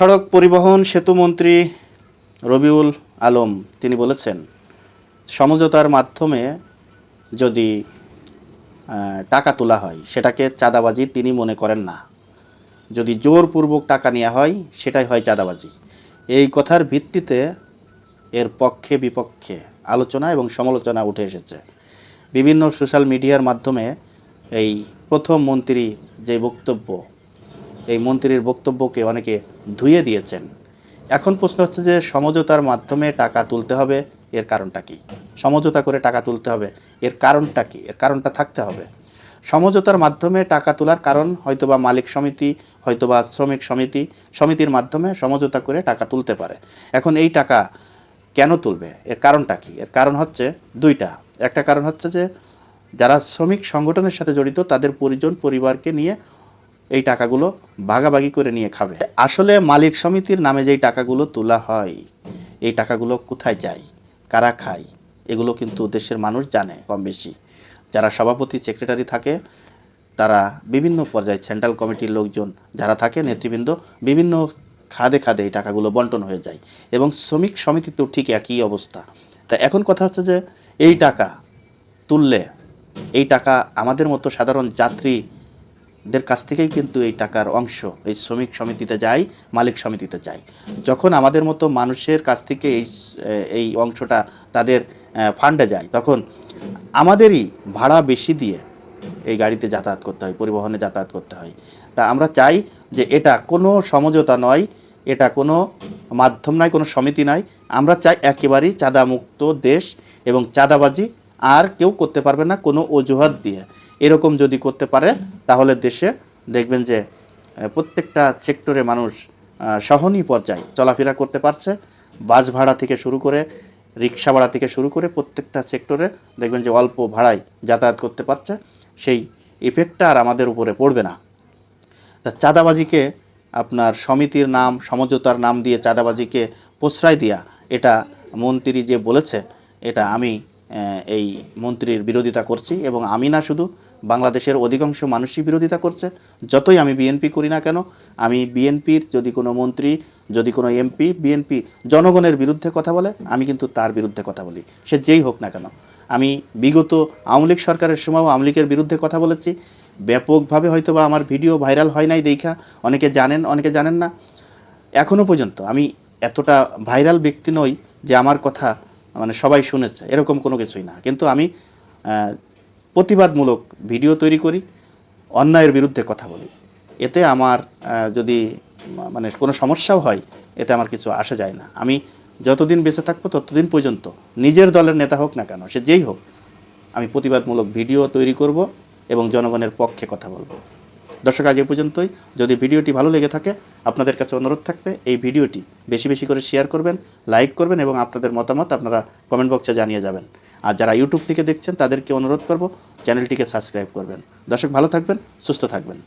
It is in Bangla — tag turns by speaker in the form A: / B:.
A: সড়ক পরিবহন সেতু মন্ত্রী রবিউল আলম তিনি বলেছেন, সমঝোতার মাধ্যমে যদি টাকা তোলা হয় সেটাকে চাঁদাবাজি তিনি মনে করেন না। যদি জোরপূর্বক টাকা নেওয়া হয় সেটাই হয় চাঁদাবাজি। এই কথার ভিত্তিতে এর পক্ষে বিপক্ষে আলোচনা এবং সমালোচনা উঠে এসেছে। বিভিন্ন সোশ্যাল মিডিয়ার মাধ্যমে এই প্রথম মন্ত্রী যে বক্তব্য, এই মন্ত্রীর বক্তব্যকে অনেকে ধুয়ে দিয়েছেন। এখন প্রশ্ন হচ্ছে যে সমঝোতার মাধ্যমে টাকা তুলতে হবে, এর কারণটা কি? সমঝোতা করে টাকা তুলতে হবে, এর কারণটা কি? এর কারণটা থাকতে হবে। সমঝোতার মাধ্যমে টাকা তোলার কারণ হয়তোবা মালিক সমিতি, হয়তোবা শ্রমিক সমিতির মাধ্যমে সমঝোতা করে টাকা তুলতে পারে। এখন এই টাকা কেন তুলবে? এর কারণটা কি? এর কারণ হচ্ছে দুইটা। একটা কারণ হচ্ছে যে যারা শ্রমিক সংগঠনের সাথে জড়িত তাদের পরিবারকে নিয়ে এই টাকাগুলো ভাগাভাগি করে নিয়ে খাবে। আসলে মালিক সমিতির নামে যেই টাকাগুলো তোলা হয়, এই টাকাগুলো কোথায় যায়, কারা খায়, এগুলো কিন্তু দেশের মানুষ জানে কম বেশি। যারা সভাপতি সেক্রেটারি থাকে তারা বিভিন্ন পর্যায়ে, সেন্ট্রাল কমিটির লোকজন যারা থাকে, নেতৃবৃন্দ, বিভিন্ন খাদে খাদে এই টাকাগুলো বন্টন হয়ে যায় এবং শ্রমিক সমিতিতেও ঠিক একই অবস্থা। তা এখন কথা হচ্ছে যে এই টাকা তুললে, এই টাকা আমাদের মতো সাধারণ যাত্রীদের কাছ থেকেই কিন্তু এই টাকার অংশ এই শ্রমিক সমিতিতে যায়, মালিক সমিতিতে যায়। যখন আমাদের মতো মানুষের কাছ থেকে এই অংশটা তাদের ফান্ডে যায়, তখন আমাদেরই ভাড়া বেশি দিয়ে এই গাড়িতে যাতায়াত করতে হয়, পরিবহনে যাতায়াত করতে হয়। তা আমরা চাই যে এটা কোনো সমঝোতা নয়, এটা কোনো মাধ্যম নয়, কোনো সমিতি নয়। আমরা চাই একেবারেই চাঁদামুক্ত দেশ, এবং চাঁদাবাজি আর কেউ করতে পারবে না কোনো অজুহাত দিয়ে। এরকম যদি করতে পারে তাহলে দেশে দেখবেন যে প্রত্যেকটা সেক্টরে মানুষ সহনীয় পর্যায়ে চলাফেরা করতে পারছে। বাস ভাড়া থেকে শুরু করে, রিক্সা ভাড়া থেকে শুরু করে প্রত্যেকটা সেক্টরে দেখবেন যে অল্প ভাড়ায় যাতায়াত করতে পারছে। সেই ইফেক্টটা আর আমাদের উপরে পড়বে না। তা চাঁদাবাজিকে আপনার সমিতির নাম, সমঝোতার নাম দিয়ে চাঁদাবাজিকে প্রশ্রয় দেওয়া, এটা মন্ত্রী যে বলেছে, এটা আমি এই মন্ত্রীর বিরোধিতা করছি। এবং আমি না, শুধু বাংলাদেশের অধিকাংশ মানুষই বিরোধিতা করছে। যতই আমি বিএনপি করি না কেন, আমি বিএনপির যদি কোনো মন্ত্রী, যদি কোনো এমপি বিএনপি জনগণের বিরুদ্ধে কথা বলে, আমি কিন্তু তার বিরুদ্ধে কথা বলি, সে যেই হোক না কেন। আমি বিগত আওয়ামী লীগ সরকারের সময়ও আওয়ামী লীগের বিরুদ্ধে কথা বলেছি। ব্যাপকভাবে হয়তো বা আমার ভিডিও ভাইরাল হয় নাই দেখা অনেকে জানেন, অনেকে জানেন না। এখনও পর্যন্ত আমি এতটা ভাইরাল ব্যক্তি নই যে আমার কথা মানে সবাই শুনেছে, এরকম কোনো কিছুই না। কিন্তু আমি প্রতিবাদমূলক ভিডিও তৈরি করি, অন্যায়ের বিরুদ্ধে কথা বলি। এতে আমার যদি মানে কোনো সমস্যাও হয়, এতে আমার কিছু আসে যায় না। আমি যতদিন বেঁচে থাকবো ততদিন পর্যন্ত নিজের দলের নেতা হোক না কেন, সে যেই হোক, আমি প্রতিবাদমূলক ভিডিও তৈরি করব এবং জনগণের পক্ষে কথা বলবো। দর্শক, আজ এ পর্যন্তই। যদি ভিডিওটি ভালো লেগে থাকে, আপনাদের কাছে অনুরোধ থাকবে এই ভিডিওটি বেশি বেশি করে শেয়ার করবেন, লাইক করবেন এবং আপনাদের মতামত আপনারা কমেন্ট বক্সে জানিয়ে যাবেন। আর যারা ইউটিউব থেকে দেখছেন তাদেরকে অনুরোধ করব চ্যানেলটিকে সাবস্ক্রাইব করবেন। দর্শক, ভালো থাকবেন, সুস্থ থাকবেন।